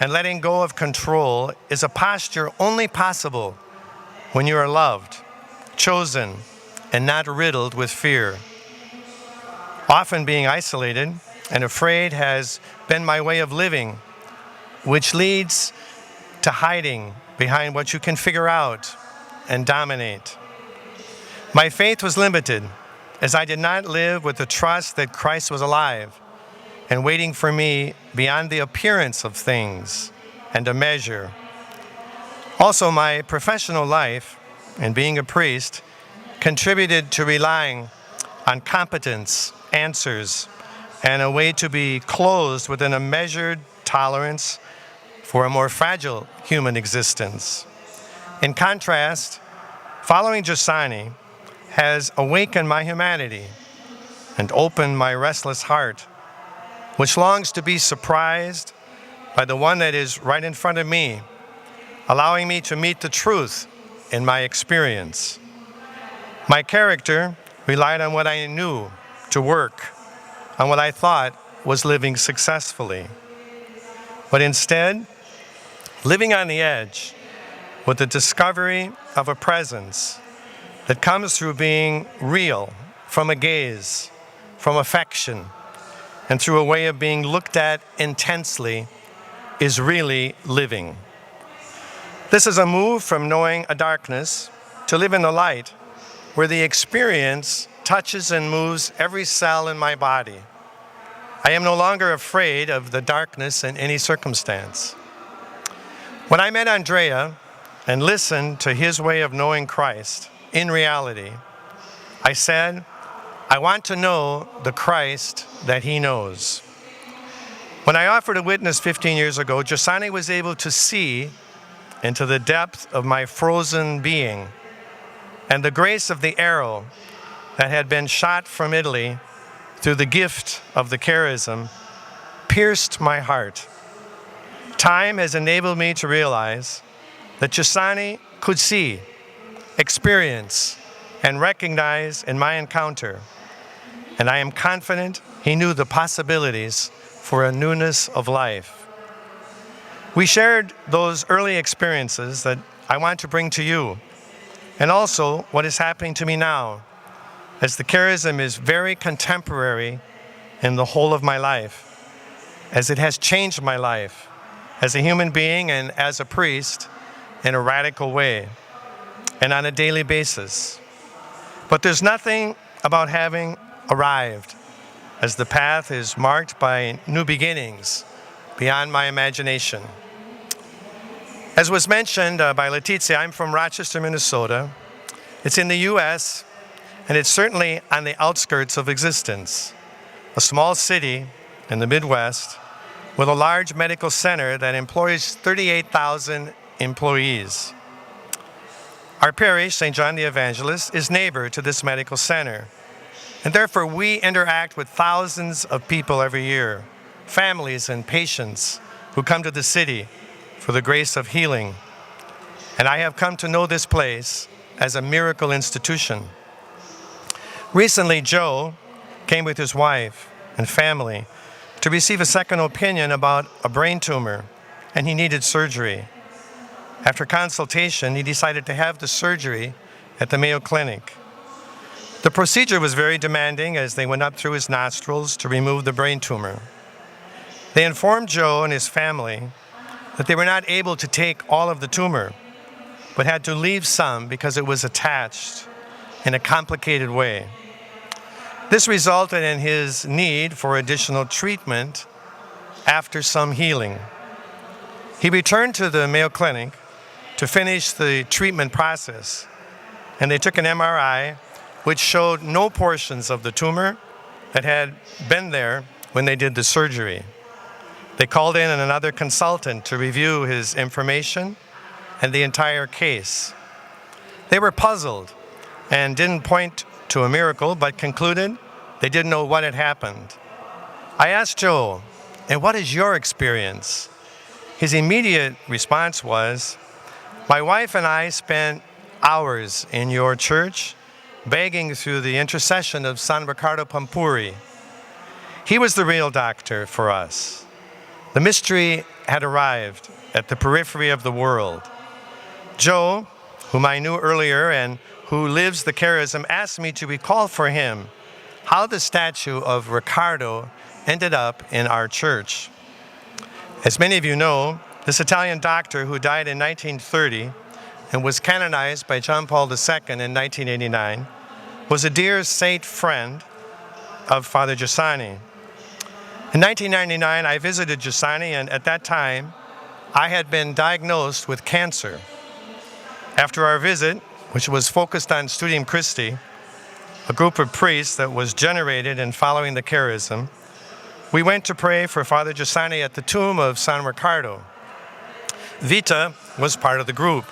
[SPEAKER 4] and letting go of control is a posture only possible when you are loved, chosen, and not riddled with fear. Often being isolated and afraid has been my way of living, which leads to hiding behind what you can figure out and dominate. My faith was limited, as I did not live with the trust that Christ was alive and waiting for me beyond the appearance of things and a measure. Also, my professional life and being a priest contributed to relying on competence, answers, and a way to be closed within a measured tolerance for a more fragile human existence. In contrast, following Giussani has awakened my humanity and opened my restless heart, which longs to be surprised by the one that is right in front of me, allowing me to meet the truth in my experience. My character relied on what I knew to work, on what I thought was living successfully. But instead, living on the edge with the discovery of a presence that comes through being real, from a gaze, from affection, and through a way of being looked at intensely, is really living. This is a move from knowing a darkness to live in the light, where the experience touches and moves every cell in my body. I am no longer afraid of the darkness in any circumstance. When I met Andrea and listened to his way of knowing Christ in reality, I said, I want to know the Christ that he knows. When I offered a witness 15 years ago, Giussani was able to see into the depth of my frozen being, and the grace of the arrow that had been shot from Italy through the gift of the charism pierced my heart. Time has enabled me to realize that Giussani could see, experience, and recognize in my encounter, and I am confident he knew the possibilities for a newness of life. We shared those early experiences that I want to bring to you, and also what is happening to me now, as the charism is very contemporary in the whole of my life, as it has changed my life as a human being and as a priest in a radical way and on a daily basis. But there's nothing about having arrived, as the path is marked by new beginnings beyond my imagination. As was mentioned by Letizia, I'm from Rochester, Minnesota. It's in the US, and it's certainly on the outskirts of existence. A small city in the Midwest with a large medical center that employs 38,000 employees. Our parish, St. John the Evangelist, is neighbor to this medical center, and therefore we interact with thousands of people every year, families and patients who come to the city for the grace of healing. And I have come to know this place as a miracle institution. Recently, Joe came with his wife and family to receive a second opinion about a brain tumor, and he needed surgery. After consultation, he decided to have the surgery at the Mayo Clinic. The procedure was very demanding as they went up through his nostrils to remove the brain tumor. They informed Joe and his family that they were not able to take all of the tumor, but had to leave some because it was attached in a complicated way. This resulted in his need for additional treatment after some healing. He returned to the Mayo Clinic to finish the treatment process, and they took an MRI which showed no portions of the tumor that had been there when they did the surgery. They called in another consultant to review his information and the entire case. They were puzzled and didn't point to a miracle, but concluded they didn't know what had happened. I asked Joe, and what is your experience? His immediate response was, my wife and I spent hours in your church begging through the intercession of San Riccardo Pampuri. He was the real doctor for us. The mystery had arrived at the periphery of the world. Joe, whom I knew earlier and who lives the charism, asked me to recall for him how the statue of Riccardo ended up in our church. As many of you know, this Italian doctor who died in 1930 and was canonized by John Paul II in 1989 was a dear saint friend of Father Giussani. In 1999, I visited Giussani, and at that time, I had been diagnosed with cancer. After our visit, which was focused on Studium Christi, a group of priests that was generated in following the charism, we went to pray for Father Giussani at the tomb of San Riccardo. Vita was part of the group.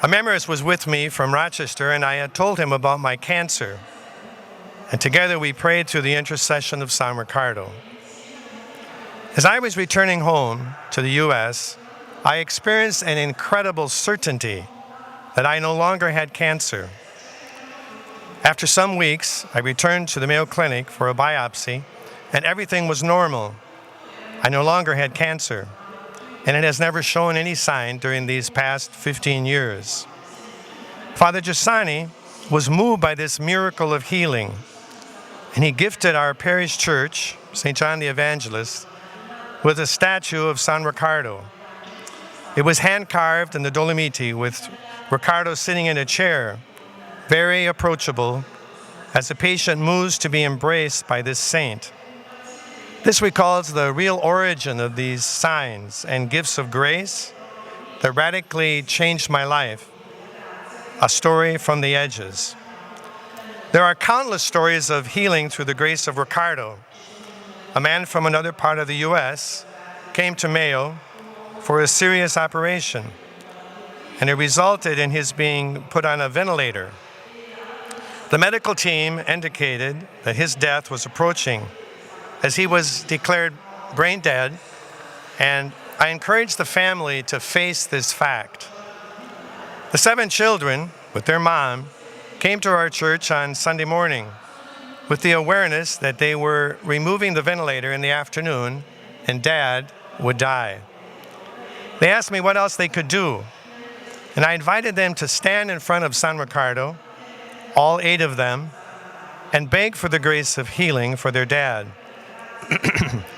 [SPEAKER 4] A memorist was with me from Rochester, and I had told him about my cancer. And together we prayed through the intercession of San Riccardo. As I was returning home to the U.S., I experienced an incredible certainty that I no longer had cancer. After some weeks, I returned to the Mayo Clinic for a biopsy, and everything was normal. I no longer had cancer, and it has never shown any sign during these past 15 years. Father Giussani was moved by this miracle of healing, and he gifted our parish church, St. John the Evangelist, with a statue of San Riccardo. It was hand-carved in the Dolomiti with Riccardo sitting in a chair, very approachable, as the patient moves to be embraced by this saint. This recalls the real origin of these signs and gifts of grace that radically changed my life. A story from the edges. There are countless stories of healing through the grace of Riccardo. A man from another part of the U.S. came to Mayo for a serious operation, and it resulted in his being put on a ventilator. The medical team indicated that his death was approaching, as he was declared brain dead, and I encouraged the family to face this fact. The 7 children, with their mom, came to our church on Sunday morning with the awareness that they were removing the ventilator in the afternoon and Dad would die. They asked me what else they could do, and I invited them to stand in front of San Riccardo, all 8 of them, and beg for the grace of healing for their dad.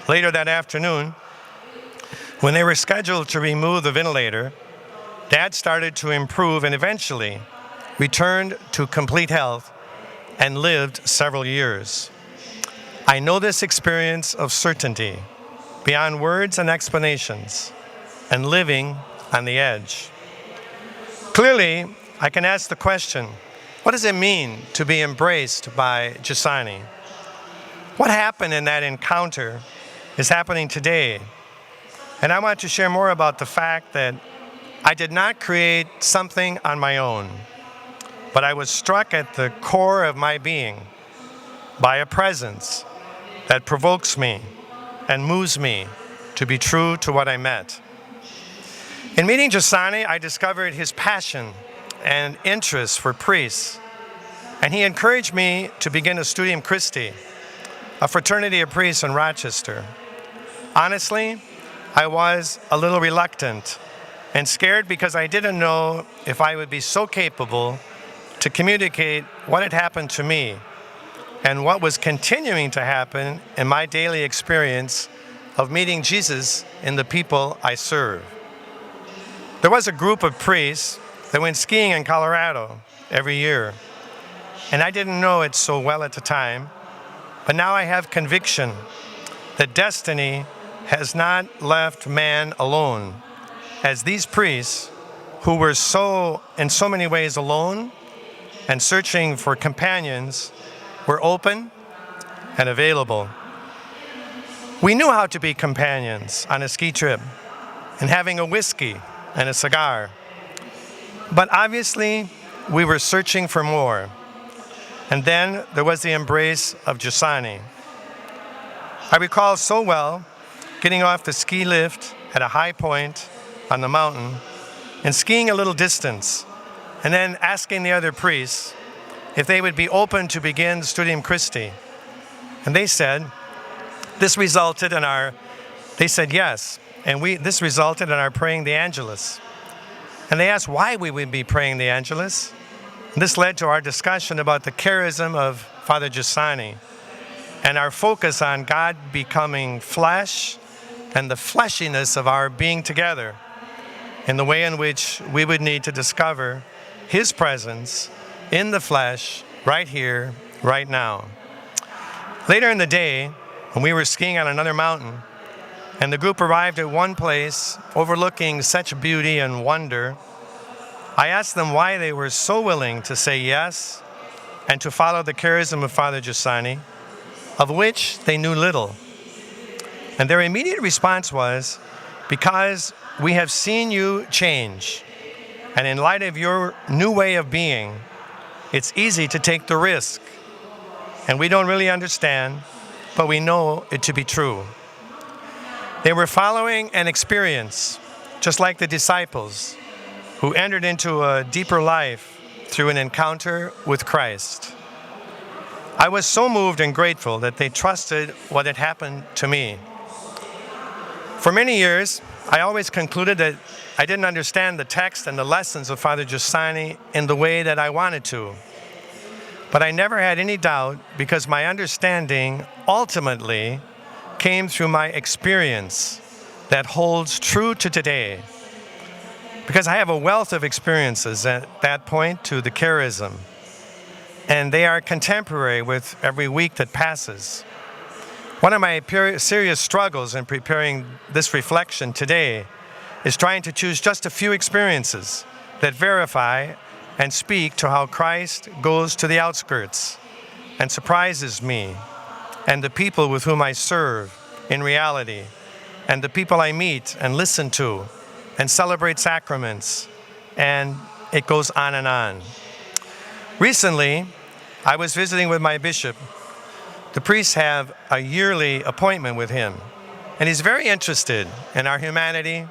[SPEAKER 4] Later that afternoon, when they were scheduled to remove the ventilator, Dad started to improve and eventually returned to complete health and lived several years. I know this experience of certainty, beyond words and explanations, and living on the edge. Clearly, I can ask the question, what does it mean to be embraced by Giussani? What happened in that encounter is happening today. And I want to share more about the fact that I did not create something on my own, but I was struck at the core of my being by a presence that provokes me and moves me to be true to what I met. In meeting Giussani, I discovered his passion and interest for priests, and he encouraged me to begin a Studium Christi, a fraternity of priests in Rochester. Honestly, I was a little reluctant and scared because I didn't know if I would be so capable to communicate what had happened to me and what was continuing to happen in my daily experience of meeting Jesus in the people I serve. There was a group of priests that went skiing in Colorado every year, and I didn't know it so well at the time, but now I have conviction that destiny has not left man alone, as these priests, who were in so many ways alone and searching for companions, were open and available. We knew how to be companions on a ski trip and having a whiskey and a cigar. But obviously, we were searching for more. And then there was the embrace of Giussani. I recall so well getting off the ski lift at a high point on the mountain and skiing a little distance, and then asking the other priests if they would be open to begin Studium Christi. And they said, they said yes, and this resulted in our praying the Angelus. And they asked why we would be praying the Angelus. And this led to our discussion about the charism of Father Giussani and our focus on God becoming flesh and the fleshiness of our being together in the way in which we would need to discover His presence in the flesh right here, right now. Later in the day, when we were skiing on another mountain, and the group arrived at one place overlooking such beauty and wonder, I asked them why they were so willing to say yes and to follow the charism of Father Giussani, of which they knew little. And their immediate response was, because we have seen you change, and in light of your new way of being, it's easy to take the risk. And we don't really understand, but we know it to be true. They were following an experience, just like the disciples, who entered into a deeper life through an encounter with Christ. I was so moved and grateful that they trusted what had happened to me. For many years, I always concluded that I didn't understand the text and the lessons of Father Giussani in the way that I wanted to. But I never had any doubt because my understanding ultimately came through my experience that holds true to today. Because I have a wealth of experiences that point to the charism, and they are contemporary with every week that passes. One of my serious struggles in preparing this reflection today is trying to choose just a few experiences that verify and speak to how Christ goes to the outskirts and surprises me and the people with whom I serve in reality, and the people I meet and listen to and celebrate sacraments, and it goes on and on. Recently, I was visiting with my bishop. The priests have a yearly appointment with him, and he's very interested in our humanity,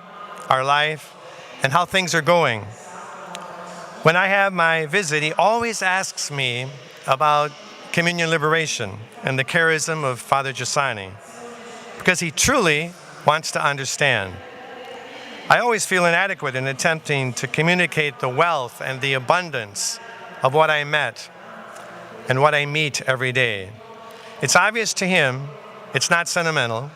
[SPEAKER 4] our life, and how things are going. When I have my visit, he always asks me about communion liberation and the charism of Father Giussani, because he truly wants to understand. I always feel inadequate in attempting to communicate the wealth and the abundance of what I met and what I meet every day. It's obvious to him, it's not sentimental,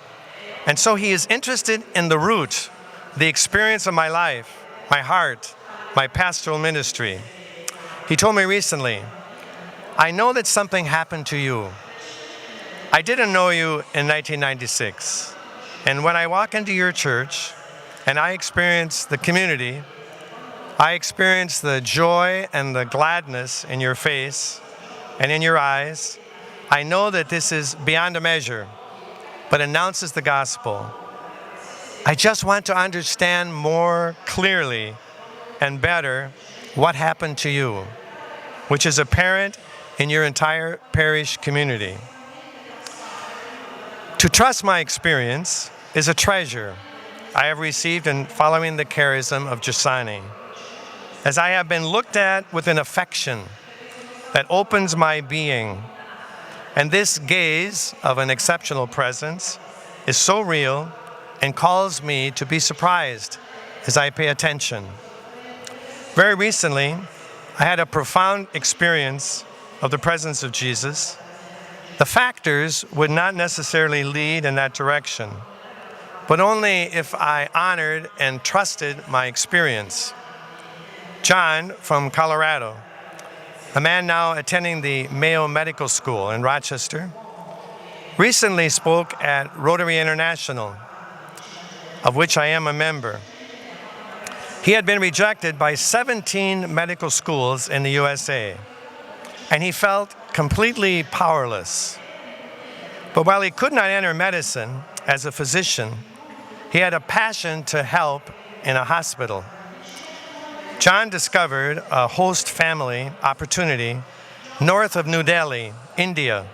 [SPEAKER 4] and so he is interested in the root, the experience of my life, my heart, my pastoral ministry. He told me recently, I know that something happened to you. I didn't know you in 1996, and when I walk into your church and I experience the community, I experience the joy and the gladness in your face and in your eyes. I know that this is beyond a measure, but announces the gospel. I just want to understand more clearly and better what happened to you, which is apparent in your entire parish community. To trust my experience is a treasure I have received in following the charism of Giussani, as I have been looked at with an affection that opens my being. And this gaze of an exceptional presence is so real and calls me to be surprised as I pay attention. Very recently, I had a profound experience of the presence of Jesus. The factors would not necessarily lead in that direction, but only if I honored and trusted my experience. John from Colorado, a man now attending the Mahon Medical School in Rochester, recently spoke at Rotary International, of which I am a member. He had been rejected by 17 medical schools in the USA, and he felt completely powerless. But while he could not enter medicine as a physician, he had a passion to help in a hospital. John discovered a host family opportunity north of New Delhi, India,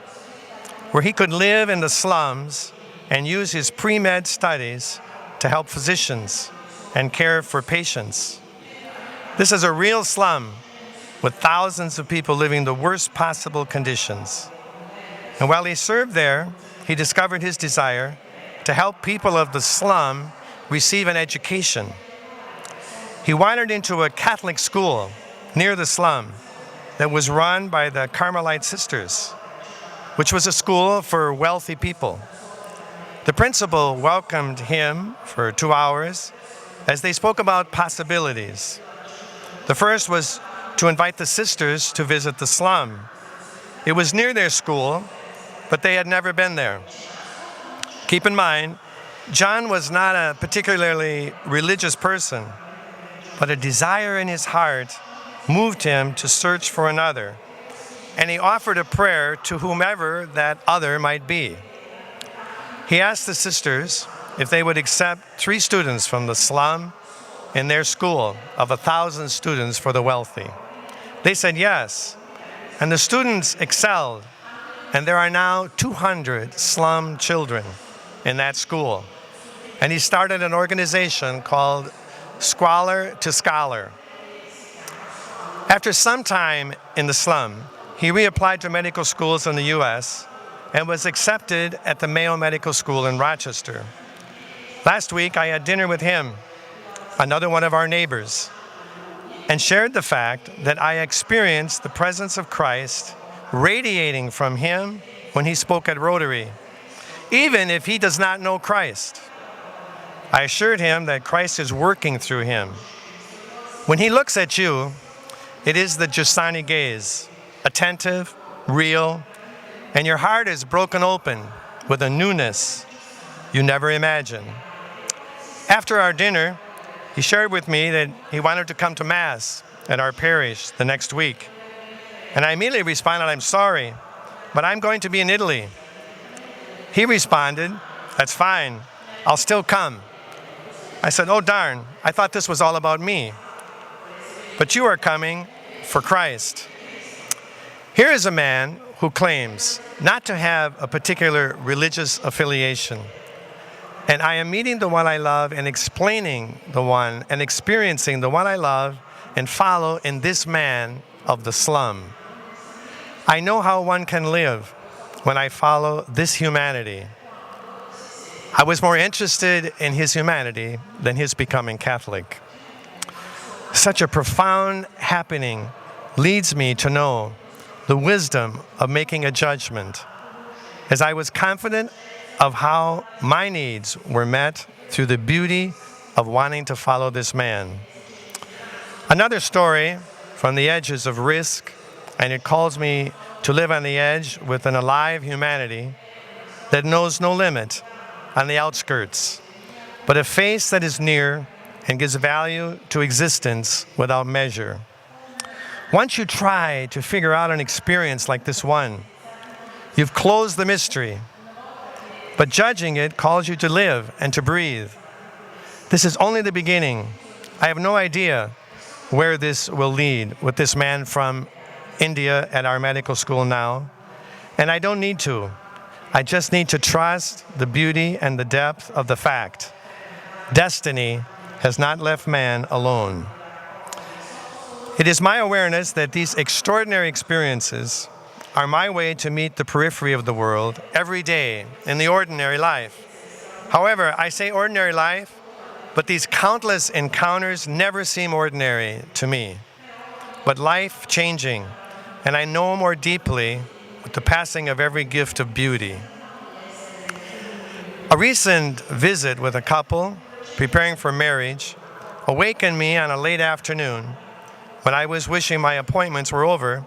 [SPEAKER 4] where he could live in the slums and use his pre-med studies to help physicians and care for patients. This is a real slum with thousands of people living the worst possible conditions. And while he served there, he discovered his desire to help people of the slum receive an education. He wandered into a Catholic school near the slum that was run by the Carmelite Sisters, which was a school for wealthy people. The principal welcomed him for 2 hours as they spoke about possibilities. The first was to invite the sisters to visit the slum. It was near their school, but they had never been there. Keep in mind, John was not a particularly religious person, but a desire in his heart moved him to search for another, and he offered a prayer to whomever that other might be. He asked the sisters if they would accept 3 students from the slum in their school of 1,000 students for the wealthy. They said yes, and the students excelled, and there are now 200 slum children in that school. and he started an organization called Squalor to Scholar. After some time in the slum, he reapplied to medical schools in the US and was accepted at the Mayo Medical School in Rochester. Last week, I had dinner with him, another one of our neighbors, and shared the fact that I experienced the presence of Christ radiating from him when he spoke at Rotary, even if he does not know Christ. I assured him that Christ is working through him. When he looks at you, it is the Giussani gaze, attentive, real, and your heart is broken open with a newness you never imagined. After our dinner, he shared with me that he wanted to come to Mass at our parish the next week. And I immediately responded, I'm sorry, but I'm going to be in Italy. He responded, that's fine, I'll still come. I said, oh darn, I thought this was all about me. But you are coming for Christ. Here is a man who claims not to have a particular religious affiliation. And I am meeting the one I love and explaining the one and experiencing the one I love and follow in this man of the slum. I know how one can live when I follow this humanity. I was more interested in his humanity than his becoming Catholic. Such a profound happening leads me to know the wisdom of making a judgment, as I was confident of how my needs were met through the beauty of wanting to follow this man. Another story from the edges of risk, and it calls me to live on the edge with an alive humanity that knows no limit on the outskirts, but a face that is near and gives value to existence without measure. Once you try to figure out an experience like this one, you've closed the mystery, but judging it calls you to live and to breathe. This is only the beginning. I have no idea where this will lead with this man from India at our medical school now, and I don't need to. I just need to trust the beauty and the depth of the fact. Destiny has not left man alone. It is my awareness that these extraordinary experiences are my way to meet the periphery of the world every day in the ordinary life. However, I say ordinary life, but these countless encounters never seem ordinary to me, but life-changing, and I know more deeply with the passing of every gift of beauty. A recent visit with a couple preparing for marriage awakened me on a late afternoon when I was wishing my appointments were over,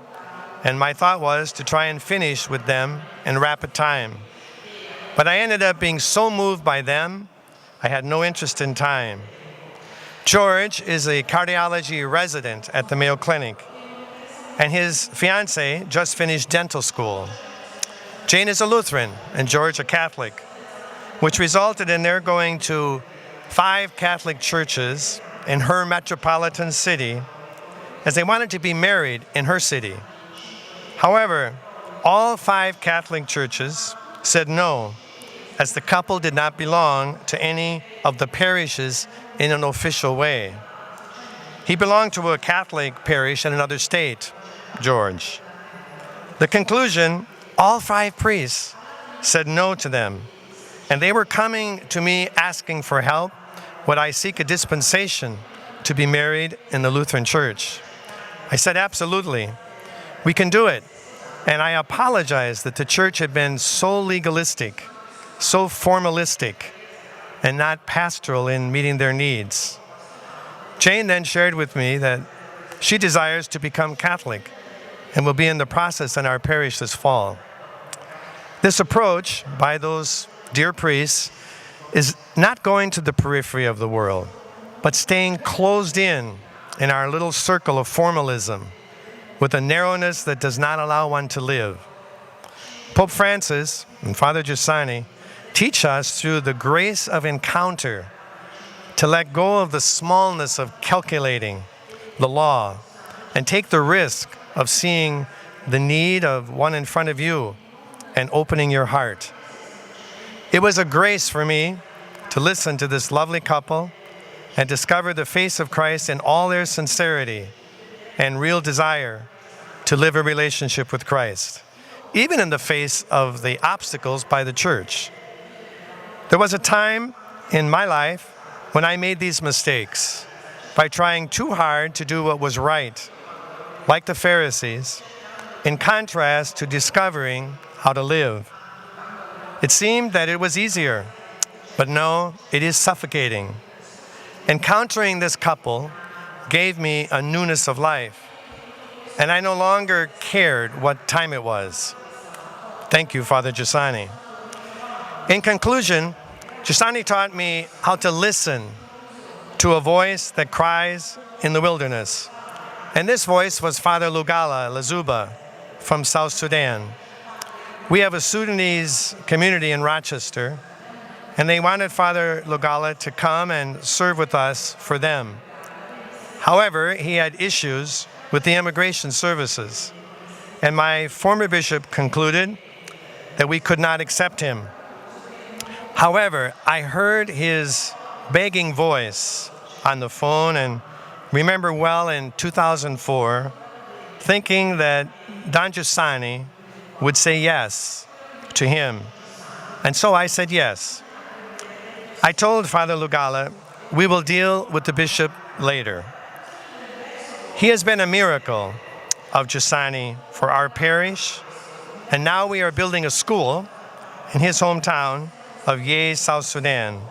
[SPEAKER 4] and my thought was to try and finish with them in rapid time. But I ended up being so moved by them, I had no interest in time. George is a cardiology resident at the Mayo Clinic, and his fiancée just finished dental school. Jane is a Lutheran, and George a Catholic, which resulted in their going to 5 Catholic churches in her metropolitan city, as they wanted to be married in her city. However, all 5 Catholic churches said no, as the couple did not belong to any of the parishes in an official way. He belonged to a Catholic parish in another state, George. The conclusion, all 5 priests said no to them, and they were coming to me asking for help. Would I seek a dispensation to be married in the Lutheran Church? I said, absolutely, we can do it. And I apologized that the church had been so legalistic, so formalistic, and not pastoral in meeting their needs. Jane then shared with me that she desires to become Catholic and will be in the process in our parish this fall. This approach by those dear priests is not going to the periphery of the world, but staying closed in our little circle of formalism with a narrowness that does not allow one to live. Pope Francis and Father Giussani teach us through the grace of encounter to let go of the smallness of calculating the law and take the risk of seeing the need of one in front of you and opening your heart. It was a grace for me to listen to this lovely couple and discover the face of Christ in all their sincerity and real desire to live a relationship with Christ, even in the face of the obstacles by the church. There was a time in my life when I made these mistakes by trying too hard to do what was right, like the Pharisees, in contrast to discovering how to live. It seemed that it was easier, but no, it is suffocating. Encountering this couple gave me a newness of life, and I no longer cared what time it was. Thank you, Father Giussani. In conclusion, Giussani taught me how to listen to a voice that cries in the wilderness. And this voice was Father Lugala Lazuba from South Sudan. We have a Sudanese community in Rochester, and they wanted Father Lugala to come and serve with us for them. However, he had issues with the immigration services, and my former bishop concluded that we could not accept him. However, I heard his begging voice on the phone and remember well in 2004 thinking that Don Giussani would say yes to him. And so I said yes. I told Father Lugala, we will deal with the bishop later. He has been a miracle of Giussani for our parish, and now we are building a school in his hometown of Ye, South Sudan.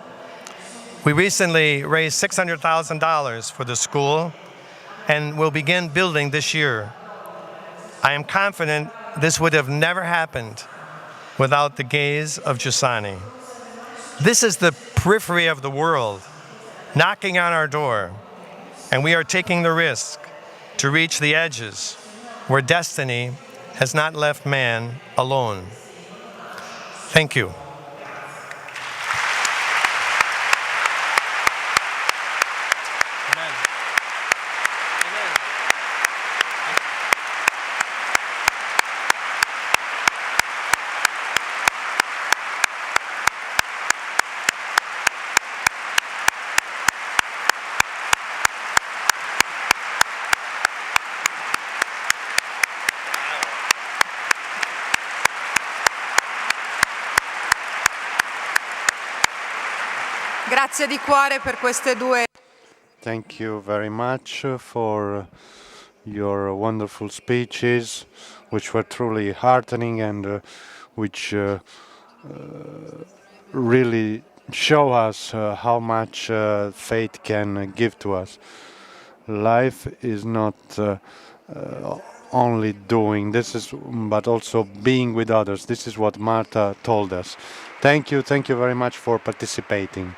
[SPEAKER 4] We recently raised $600,000 for the school and will begin building this year. I am confident this would have never happened without the gaze of Giussani. This is the periphery of the world, knocking on our door, and we are taking the risk to reach the edges where destiny has not left man alone. Thank you.
[SPEAKER 2] Grazie di cuore per queste due.
[SPEAKER 3] Thank you very much for your wonderful speeches, which were truly heartening and which really show us how much faith can give to us. Life is not only doing, but also being with others. This is what Marta told us. Thank you very much for participating.